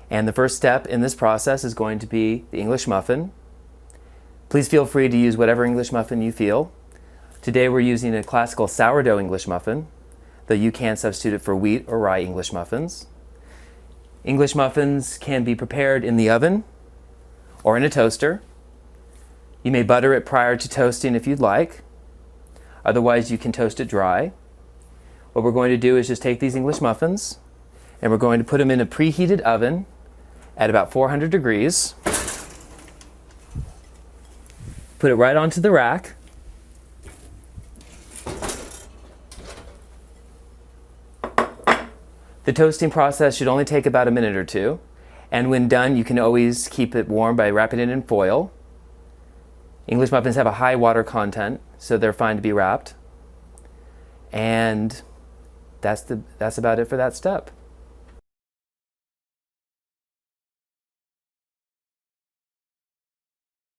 And the first step in this process is going to be the English muffin. Please feel free to use whatever English muffin you feel. Today we're using a classical sourdough English muffin, though you can substitute it for wheat or rye English muffins. English muffins can be prepared in the oven or in a toaster. You may butter it prior to toasting if you'd like. Otherwise, you can toast it dry. What we're going to do is just take these English muffins and we're going to put them in a preheated oven at about 400 degrees. Put it right onto the rack. The toasting process should only take about a minute or two. And when done, you can always keep it warm by wrapping it in foil. English muffins have a high water content, so they're fine to be wrapped. And that's about it for that step.